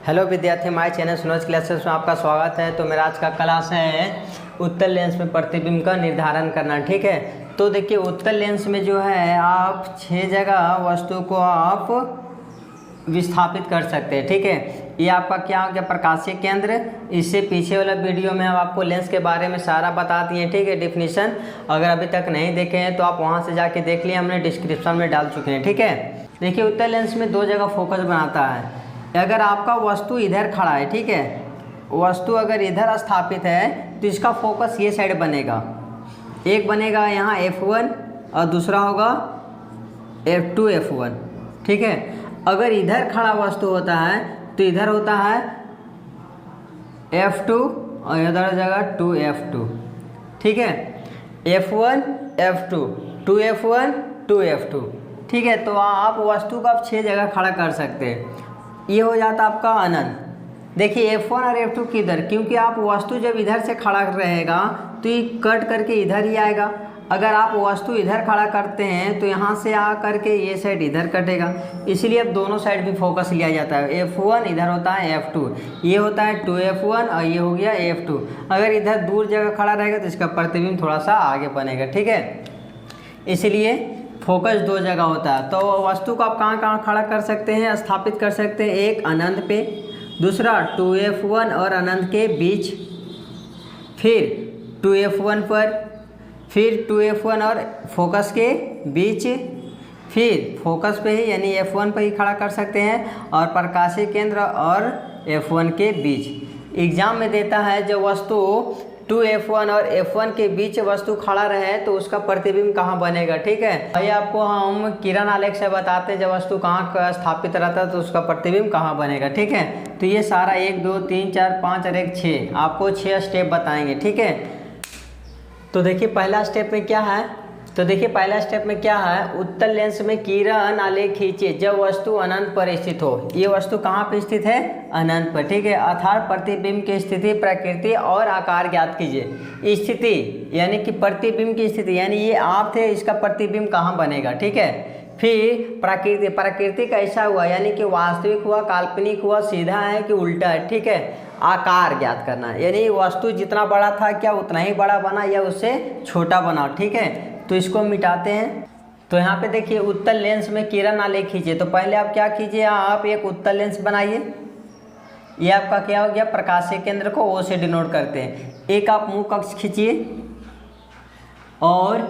Hello विद्यार्थी, हमारे channel Sunoj classes में आपका स्वागत है। तो मेरा आज का क्लास है उत्तल लेंस में प्रतिबिंब का निर्धारण करना। ठीक है, तो देखिए उत्तल लेंस में जो है आप 6 जगह वस्तु को आप विस्थापित कर सकते हैं। ठीक है, ये आपका क्या हो गया, प्रकाशीय केंद्र। इससे पीछे वाला वीडियो में हम आपको लेंस के बारे में सारा बता दिए। ठीक है, डिफिनीशन अगर अभी तक नहीं देखे हैं तो आप वहाँ से जाके देख लिए, हमने डिस्क्रिप्शन में डाल चुके हैं। ठीक है, देखिए उत्तल लेंस में 2 जगह फोकस बनाता है। अगर आपका वस्तु इधर खड़ा है, ठीक है, वस्तु अगर इधर स्थापित है तो इसका फोकस ये साइड बनेगा। एक बनेगा यहाँ F1 और दूसरा होगा F2 F1। ठीक है, अगर इधर खड़ा वस्तु होता है तो इधर होता है F2 और इधर हो जाएगा 2F2। ठीक है, F1 F2 2F1 2F2। ठीक है, तो आप वस्तु को आप 6 जगह खड़ा कर सकते हैं। ये हो जाता आपका अनंत। देखिए F1 और F2 किधर, क्योंकि आप वस्तु जब इधर से खड़ा रहेगा तो ये कट करके इधर ही आएगा। अगर आप वस्तु इधर खड़ा करते हैं तो यहाँ से आ करके ये साइड इधर कटेगा, इसलिए अब दोनों साइड भी फोकस लिया जाता है। F1 इधर होता है F2, ये होता है 2F1 और ये हो गया F2। अगर इधर दूर जगह खड़ा रहेगा तो इसका प्रतिबिंब थोड़ा सा आगे बनेगा। ठीक है, इसलिए फोकस 2 जगह होता है। तो वस्तु को आप कहाँ कहाँ खड़ा कर सकते हैं, स्थापित कर सकते हैं। एक अनंत पे, दूसरा 2F1 और अनंत के बीच, फिर 2F1 पर, फिर 2F1 और फोकस के बीच, फिर फोकस पे ही यानी F1 पर ही खड़ा कर सकते हैं, और प्रकाशीय केंद्र और F1 के बीच। एग्जाम में देता है जब वस्तु 2F1 और F1 के बीच वस्तु खड़ा रहे तो उसका प्रतिबिंब कहाँ बनेगा। ठीक है, भाई आपको हम किरण आलेख से बताते हैं जब वस्तु कहाँ स्थापित रहता है तो उसका प्रतिबिंब कहाँ बनेगा। ठीक है, तो ये सारा 1 2 3 4 5 और 1 6 आपको 6 स्टेप बताएंगे। ठीक है, तो देखिए पहला स्टेप में क्या है, तो देखिए पहला स्टेप में क्या है, उत्तल लेंस में किरण आलेख खींचे जब वस्तु अनंत पर स्थित हो। ये वस्तु कहाँ पर स्थित है, अनंत पर। ठीक है, अर्थात प्रतिबिंब की स्थिति, प्रकृति और आकार ज्ञात कीजिए। स्थिति यानी कि प्रतिबिंब की स्थिति, यानी ये आप थे, इसका प्रतिबिंब कहाँ बनेगा। ठीक है, फिर प्रकृति, प्रकृति कैसा हुआ, यानी कि वास्तविक हुआ, काल्पनिक हुआ, सीधा है कि उल्टा है। ठीक है, आकार ज्ञात करना, यानी वस्तु जितना बड़ा था क्या उतना ही बड़ा बना या उससे छोटा बना। ठीक है, तो इसको मिटाते हैं। तो यहाँ पे देखिए उत्तल लेंस में किरण आलेख खींचे। तो पहले आप क्या कीजिए, आप एक उत्तल लेंस बनाइए। ये आपका क्या हो गया, प्रकाशीय केंद्र को O से डिनोट करते हैं। एक आप मुख अक्ष खींचिए और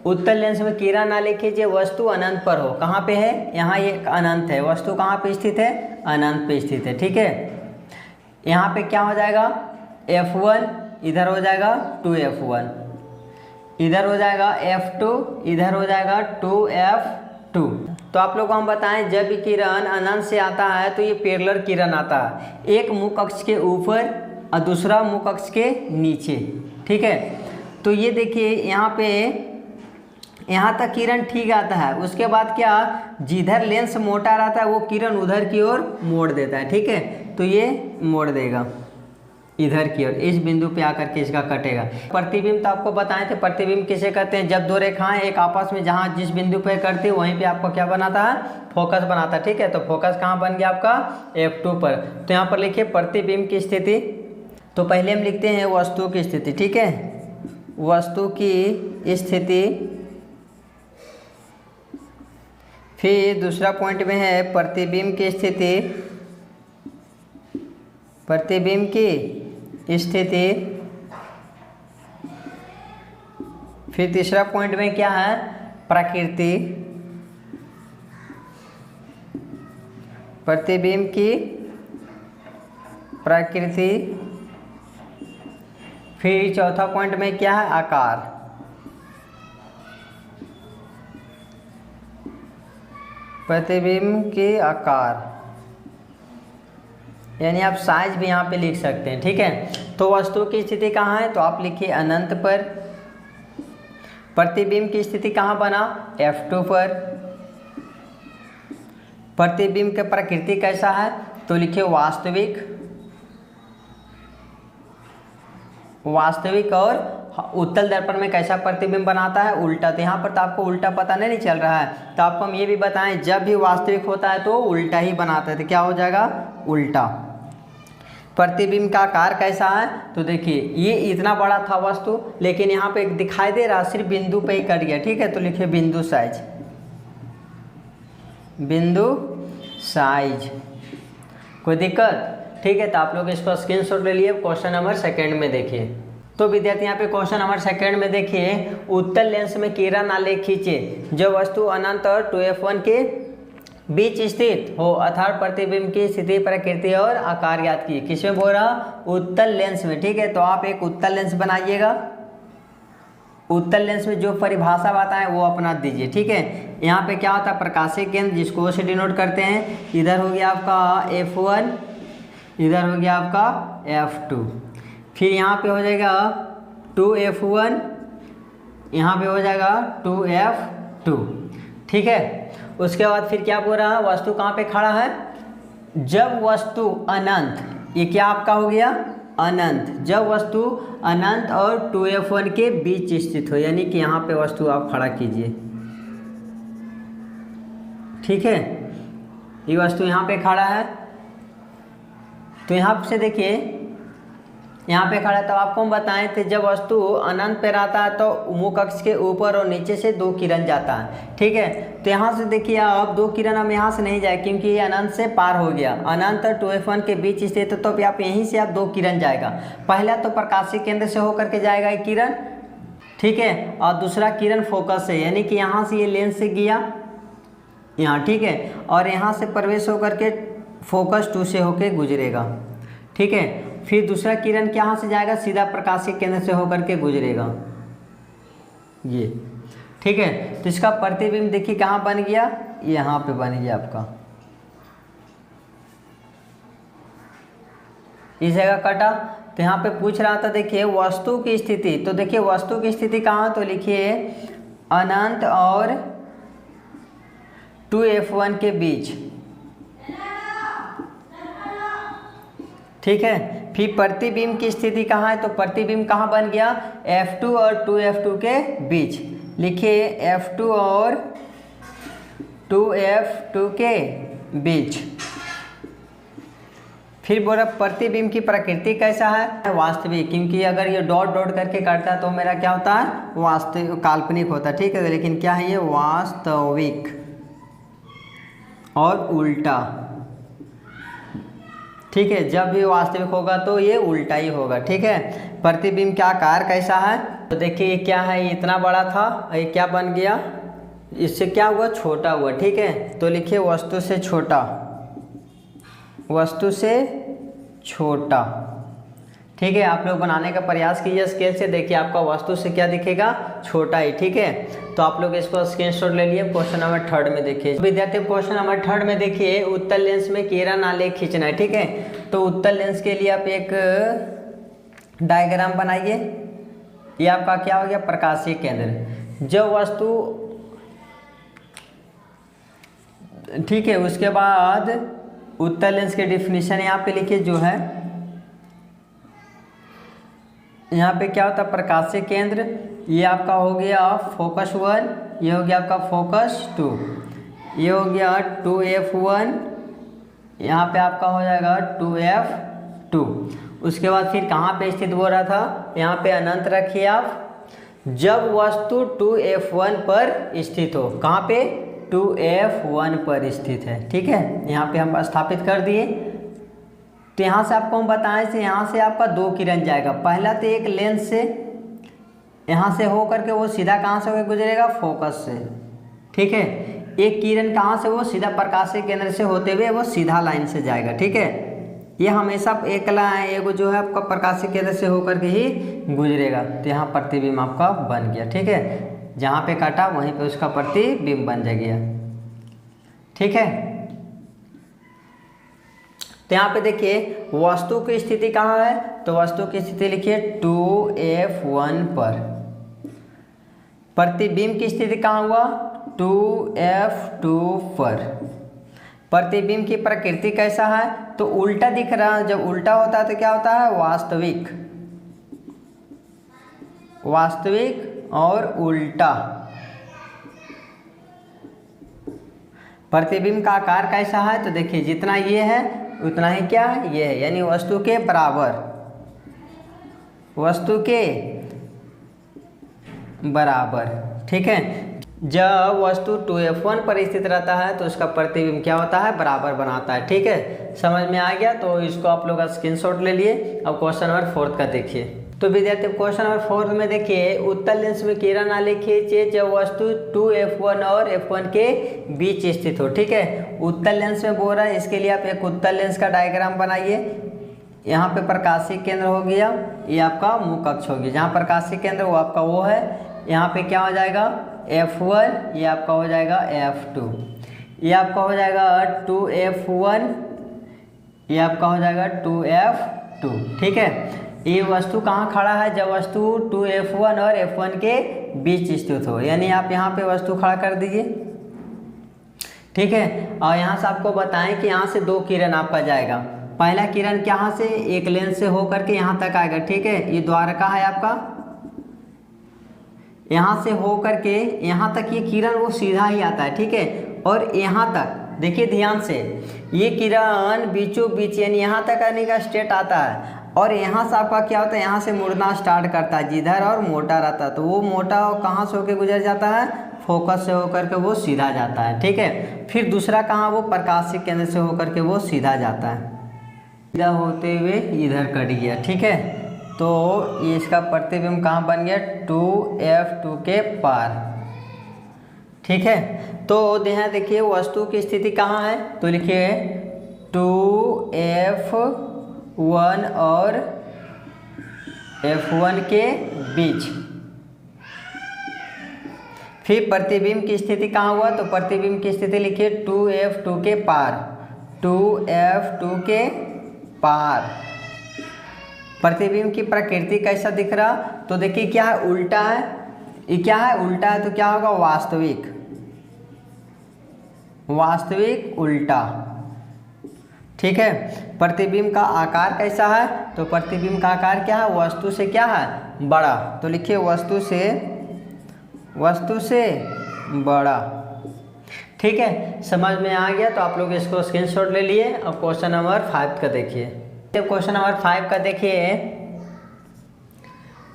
उत्तल लेंस में किरण आलेख खींचिए। वस्तु अनंत पर हो, कहाँ पे है, यहाँ ये अनंत है, वस्तु कहाँ पे स्थित है, अनंत पे स्थित है। ठीक है, यहाँ पे क्या हो जाएगा, F1 इधर हो जाएगा 2F1, इधर हो जाएगा F2, इधर हो जाएगा 2F2। तो आप लोग को हम बताएं जब किरण अनंत से आता है तो ये पैरेलल किरण आता है, एक मुख अक्ष के ऊपर और दूसरा मुख अक्ष के नीचे। ठीक है, तो ये देखिए यहाँ पे यहाँ तक किरण ठीक आता है, उसके बाद क्या, जिधर लेंस मोटा रहता है वो किरण उधर की ओर मोड़ देता है। ठीक है, तो ये मोड़ देगा इधर की ओर, इस बिंदु पे आकर के इसका कटेगा। प्रतिबिंब तो आपको बताए थे, प्रतिबिंब किसे कहते हैं, जब 2 रेखाएं एक आपस में जहां जिस बिंदु पे करती है वहीं पे आपको क्या बनाता है, फोकस बनाता है। ठीक है, तो फोकस कहां बन गया आपका, F2 पर। तो यहाँ पर लिखिए प्रतिबिंब की स्थिति। तो पहले हम लिखते हैं वस्तु की स्थिति। ठीक है, वस्तु की स्थिति, फिर दूसरा पॉइंट में है प्रतिबिंब की स्थिति, प्रतिबिंब की स्थिति, फिर तीसरा पॉइंट में क्या है, प्रकृति, प्रतिबिंब की प्रकृति, फिर चौथा पॉइंट में क्या है, आकार, प्रतिबिंब के आकार, यानी आप साइज भी यहाँ पे लिख सकते हैं। ठीक है, तो वस्तु की स्थिति कहाँ है, तो आप लिखिए अनंत पर। प्रतिबिंब की स्थिति कहाँ बना, F2 पर। प्रतिबिंब की प्रकृति कैसा है, तो लिखिए वास्तविक, वास्तविक और उत्तल दर्पण में कैसा प्रतिबिंब बनाता है, उल्टा। तो यहाँ पर तो आपको उल्टा पता नहीं चल रहा है, तो आपको हम ये भी बताएं जब भी वास्तविक होता है तो उल्टा ही बनाता है, तो क्या हो जाएगा उल्टा। प्रतिबिंब का आकार कैसा है, तो देखिए ये इतना बड़ा था वस्तु, लेकिन यहाँ पे दिखाई दे रहा सिर्फ बिंदु पे ही कट गया। ठीक है, तो लिखिए बिंदु साइज, बिंदु साइज। कोई दिक्कत? ठीक है, तो आप लोग इसको स्क्रीनशॉट ले लिए। क्वेश्चन नंबर सेकंड में देखिए। तो विद्यार्थी यहाँ पे क्वेश्चन नंबर सेकंड में देखिए, उत्तल लेंस में किरण आलेख खींचे जो वस्तु अनंत और 2f1 के बीच स्थित हो, अर्थात प्रतिबिंब की स्थिति, प्रकृति और आकार ज्ञात की। किसमें बोल रहा? उत्तल लेंस में। ठीक है, तो आप एक उत्तल लेंस बनाइएगा। उत्तल लेंस में जो परिभाषा बताएं वो अपना दीजिए। ठीक है, यहाँ पे क्या होता है? प्रकाशीय केंद्र, जिसको O से डिनोट करते हैं। इधर हो गया आपका F1, इधर हो गया आपका F2, फिर यहाँ पे हो जाएगा 2F1, यहाँ पे हो जाएगा 2F2। ठीक है, उसके बाद फिर क्या बोल रहा है? वस्तु कहाँ पे खड़ा है? जब वस्तु अनंत, ये क्या आपका हो गया? अनंत। जब वस्तु अनंत और 2F1 के बीच स्थित हो, यानी कि यहाँ पे वस्तु आप खड़ा कीजिए। ठीक है, ये वस्तु यहाँ पे खड़ा है, तो यहाँ से देखिए यहाँ पे खड़ा है। तो आपको हम बताए थे जब वस्तु अनंत पे रहता है तो मुख अक्ष के ऊपर और नीचे से 2 किरण जाता है। ठीक है, तो यहाँ से देखिए अब 2 किरण हम यहाँ से नहीं जाए, क्योंकि ये अनंत से पार हो गया। अनंत और 2F1 के बीच स्थित है, तो आप यहीं से आप 2 किरण जाएगा। पहला तो प्रकाशीय केंद्र से होकर के जाएगा एक किरण। ठीक है, और दूसरा किरण फोकस से, यानी कि यहाँ से ये लेंस से गया यहाँ। ठीक है, और यहाँ से प्रवेश होकर के फोकस 2 से होके गुजरेगा। ठीक है, फिर दूसरा किरण कहाँ से जाएगा? सीधा प्रकाशीय केंद्र से होकर के गुजरेगा ये। ठीक है, तो इसका प्रतिबिंब देखिए कहाँ बन गया? यहाँ पे बन गया आपका, इस जगह कटा। तो यहाँ पे पूछ रहा था देखिए वस्तु की स्थिति, तो देखिए वस्तु की स्थिति कहाँ? तो लिखिए अनंत और 2F1 के बीच। ठीक है, फिर प्रतिबिंब की स्थिति कहाँ है? तो प्रतिबिंब कहाँ बन गया? F2 और 2F2 के बीच। लिखिए F2 और 2F2 के बीच। फिर बोला प्रतिबिंब की प्रकृति कैसा है? वास्तविक, क्योंकि अगर ये डॉट डॉट करके काटता है तो मेरा क्या होता है? वास्तविक, काल्पनिक होता है। ठीक है, लेकिन क्या है ये? वास्तविक और उल्टा। ठीक है, जब भी वास्तविक होगा तो ये उल्टा ही होगा। ठीक है, प्रतिबिंब का आकार कैसा है? तो देखिए ये क्या है? इतना बड़ा था, ये क्या बन गया? इससे क्या हुआ? छोटा हुआ। ठीक है, तो लिखिए वस्तु से छोटा, वस्तु से छोटा। ठीक है, आप लोग बनाने का प्रयास कीजिए स्केल से। देखिए आपका वस्तु से क्या दिखेगा? छोटा ही। ठीक है, तो आप लोग इसको स्क्रीनशॉट ले लिए। क्वेश्चन नंबर 3 में देखिए विद्यार्थी, क्वेश्चन नंबर 3 में देखिए उत्तल लेंस में किरण आलेख खींचना है। ठीक है, तो उत्तल लेंस के लिए आप एक डायग्राम बनाइए। ये आपका क्या हो गया? प्रकाशीय केंद्र। जब वस्तु, ठीक है, उसके बाद उत्तल लेंस के डिफिनीशन यहाँ पे लिखिए जो है, यहाँ पे क्या होता है? प्रकाशीय केंद्र। ये आपका हो गया फोकस 1, ये हो गया आपका फोकस 2, ये हो गया 2F1, यहाँ पे आपका हो जाएगा 2F2। उसके बाद फिर कहाँ पे स्थित हो रहा था? यहाँ पे अनंत रखिए आप। जब वस्तु 2F1 पर स्थित हो, कहाँ पे? 2F1 पर स्थित है। ठीक है, यहाँ पे हम स्थापित कर दिए। तो यहाँ से आपको हम बताएं से यहाँ से आपका 2 किरण जाएगा। पहला तो एक लेंस से यहाँ से हो करके वो सीधा कहाँ से होकर गुजरेगा? फोकस से। ठीक है, एक किरण कहाँ से? वो सीधा प्रकाशीय केंद्र से होते हुए वो सीधा लाइन से जाएगा। ठीक है, ये हमेशा एक एगो जो है आपका प्रकाशीय केंद्र से होकर के ही गुजरेगा। तो यहाँ प्रतिबिंब आपका बन गया। ठीक है, जहाँ पे काटा वहीं पे उसका प्रतिबिंब बन गया। ठीक है, तो यहाँ पे देखिए वस्तु की स्थिति कहाँ है? तो वस्तु की स्थिति लिखिए 2F1 पर। प्रतिबिंब की स्थिति कहाँ हुआ? 2F2 पर। प्रतिबिंब की प्रकृति कैसा है? तो उल्टा दिख रहा है। जब उल्टा होता है तो क्या होता है? वास्तविक, वास्तविक और उल्टा। प्रतिबिंब का आकार कैसा है? तो देखिए जितना ये है उतना ही क्या ये है, यानी वस्तु के बराबर, वस्तु के बराबर। ठीक है, जब वस्तु 2F1 पर स्थित रहता है तो उसका प्रतिबिंब क्या होता है, बराबर बनाता है। ठीक है, समझ में आ गया। तो इसको आप लोग स्क्रीनशॉट ले लिए। अब क्वेश्चन नंबर 4 का देखिए। तो विद्यार्थी क्वेश्चन नंबर 4 में देखिए, उत्तल लेंस में किरण आलेख खींचिए जब वस्तु 2F1 और F1 के बीच स्थित हो। ठीक है, उत्तल लेंस में बोल रहा है, इसके लिए आप एक उत्तल लेंस का डायग्राम बनाइए। यहाँ पे प्रकाशीय केंद्र हो गया, ये आपका मुख्य अक्ष होगी, जहाँ प्रकाशीय केंद्र वो आपका वो है। यहाँ पे क्या हो जाएगा F1, ये आपका हो जाएगा F2, ये आपका हो जाएगा 2F1, ये आपका हो जाएगा 2F2। ठीक है, ये वस्तु कहाँ खड़ा है, जब वस्तु 2F1 और F1 के बीच स्थित हो, यानी आप यहाँ पे वस्तु खड़ा कर दीजिए। ठीक है, और यहाँ से आपको बताएं कि यहाँ से दो किरण आपका जाएगा। पहला किरण यहाँ से एक लेंस से होकर के यहाँ तक आएगा। ठीक है, ये द्वारका है आपका, यहाँ से होकर के यहाँ तक ये किरण वो सीधा ही आता है। ठीक है, और यहाँ तक देखिए ध्यान से, ये किरण बीचों बीच यानी यहाँ तक आने का स्टेट आता है, और यहाँ से आपका क्या होता है, यहाँ से मुड़ना स्टार्ट करता है जिधर, और मोटा रहता है तो वो मोटा कहाँ से होकर गुजर जाता है, फोकस से होकर के वो सीधा जाता है। ठीक है, फिर दूसरा कहाँ, वो प्रकाशिक केंद्र से होकर के वो सीधा जाता है, सीधा होते हुए इधर कट गया। ठीक है, तो ये इसका प्रतिबिंब कहाँ बन गया, 2F2 के पार। ठीक है, तो यहाँ देखिए वस्तु की स्थिति कहाँ है, तो लिखिए 2F1 और F1 के बीच। फिर प्रतिबिंब की स्थिति कहाँ हुआ, तो प्रतिबिंब की स्थिति लिखिए 2F2 के पार, 2F2 के पार। प्रतिबिंब की प्रकृति कैसा दिख रहा, तो देखिए क्या है, उल्टा है। ये क्या है, उल्टा है, तो क्या होगा, वास्तविक, वास्तविक उल्टा। ठीक है, प्रतिबिंब का आकार कैसा है, तो प्रतिबिंब का आकार क्या है, वस्तु से क्या है, बड़ा, तो लिखिए वस्तु से बड़ा। ठीक है, समझ में आ गया। तो आप लोग इसको स्क्रीनशॉट ले लिए। अब क्वेश्चन नंबर 5 का देखिए। क्वेश्चन नंबर 5 का देखिए,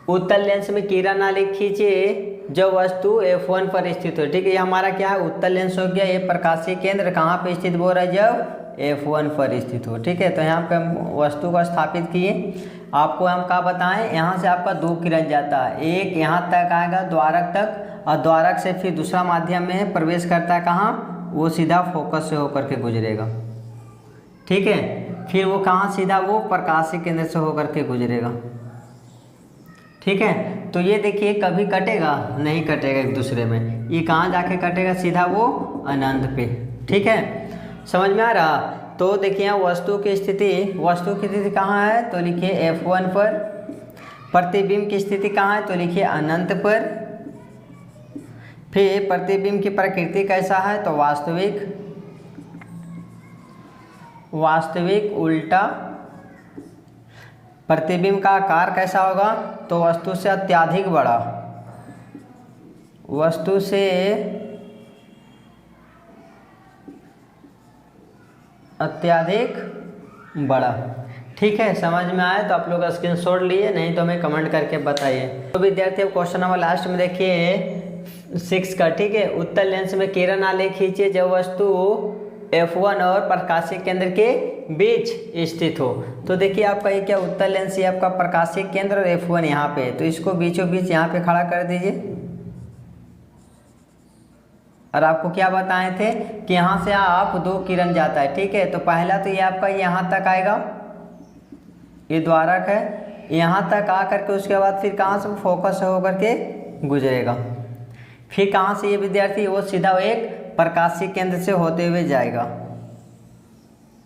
उत्तल लेंस में किरण आलेख खींचिए जब वस्तु F1 पर स्थित हो। ठीक है, ये हमारा क्या है, उत्तल लेंस हो गया। ये प्रकाशीय केंद्र कहाँ पे स्थित बोल रहा है, जब F1 पर स्थित हो। ठीक है, तो यहाँ पे हम वस्तु को स्थापित किए। आपको हम क्या बताएं, यहाँ से आपका दो किरण जाता है, एक यहाँ तक आएगा द्वारक तक, और द्वारक से फिर दूसरा माध्यम में प्रवेश करता है कहाँ, वो सीधा फोकस से होकर के गुजरेगा। ठीक है, फिर वो कहाँ सीधा, वो प्रकाशीय केंद्र से होकर के गुजरेगा। ठीक है, तो ये देखिए कभी कटेगा नहीं, कटेगा एक दूसरे में, ये कहाँ जाके कटेगा, सीधा वो अनंत पे। ठीक है, समझ में आ रहा। तो देखिए यहाँ वस्तु की स्थिति कहाँ है, तो लिखिए F1 पर। प्रतिबिंब की स्थिति कहाँ है, तो लिखिए अनंत पर। फिर प्रतिबिंब की प्रकृति कैसा है, तो वास्तविक उल्टा। प्रतिबिंब का आकार कैसा होगा, तो वस्तु से अत्यधिक बड़ा, वस्तु से अत्यधिक बड़ा। ठीक है, समझ में आए तो आप लोग स्क्रीनशॉट लिए, नहीं तो हमें कमेंट करके बताइए। तो विद्यार्थी अब क्वेश्चन नंबर लास्ट में देखिए 6 का। ठीक है, उत्तल लेंस में किरण आलेख खींचिए जब वस्तु F1 और प्रकाशीय केंद्र के बीच स्थित हो। तो देखिए आपका ये क्या, उत्तल लेंस, ये आपका प्रकाशीय केंद्र और F1 यहाँ पे, तो इसको बीचों बीच यहाँ पे खड़ा कर दीजिए। और आपको क्या बताए थे कि यहाँ से आप दो किरण जाता है। ठीक है, तो पहला तो ये आपका यहाँ तक आएगा, ये द्वारक है, यहाँ तक आ करके उसके बाद फिर कहाँ से फोकस होकर के गुजरेगा। फिर कहाँ से ये विद्यार्थी, वो सीधा एक प्रकाशीय केंद्र से होते हुए जाएगा।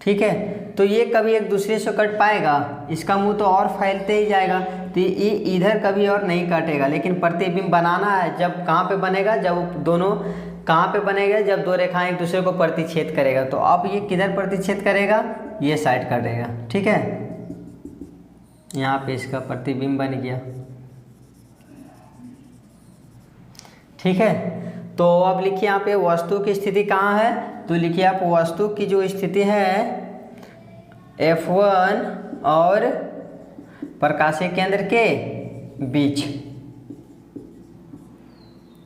ठीक है, तो ये कभी एक दूसरे से कट पाएगा, इसका मुंह तो और फैलते ही जाएगा, तो ये इधर कभी और नहीं कटेगा। लेकिन प्रतिबिंब बनाना है जब कहाँ पे बनेगा, जब दोनों कहाँ पे बनेगा, जब दो रेखाएं एक दूसरे को प्रतिच्छेद करेगा। तो अब ये किधर प्रतिच्छेद करेगा, ये साइड कटेगा। ठीक है, यहाँ पे इसका प्रतिबिंब बन गया। ठीक है, तो अब लिखिए यहाँ पे वस्तु की स्थिति कहाँ है, तो लिखिए आप वस्तु की जो स्थिति है, F1 और प्रकाशीय केंद्र के बीच।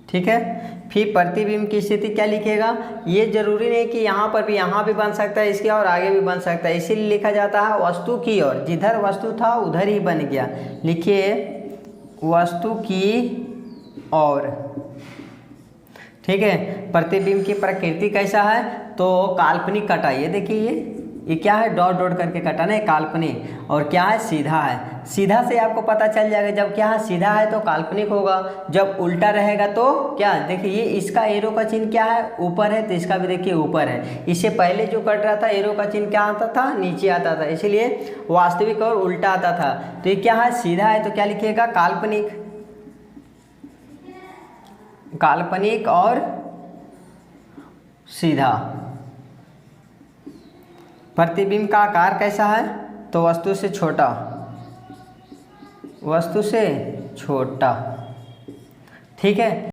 ठीक है। फिर प्रतिबिंब की स्थिति क्या लिखेगा, ये जरूरी नहीं कि यहाँ भी बन सकता है इसके और आगे भी बन सकता है, इसीलिए लिखा जाता है वस्तु की ओर, जिधर वस्तु था उधर ही बन गया। लिखिए वस्तु की ओर। ठीक है। प्रतिबिंब की प्रकृति कैसा है, तो काल्पनिक कटा, ये देखिए ये क्या है, डॉट डॉट करके कटा ना, काल्पनिक, और क्या है, सीधा है। सीधा से आपको पता चल जाएगा, जब क्या है सीधा है तो काल्पनिक होगा, जब उल्टा रहेगा तो क्या, देखिए ये इसका एरो का चिन्ह क्या है, ऊपर है, तो इसका भी देखिए ऊपर है। इससे पहले जो कट रहा था एरो का चिन्ह क्या आता था, नीचे आता था, इसलिए वास्तविक और उल्टा आता था। तो ये क्या है, सीधा है, तो क्या लिखिएगा, काल्पनिक। काल्पनिक और सीधा। प्रतिबिंब का आकार कैसा है, तो वस्तु से छोटा, वस्तु से छोटा। ठीक है।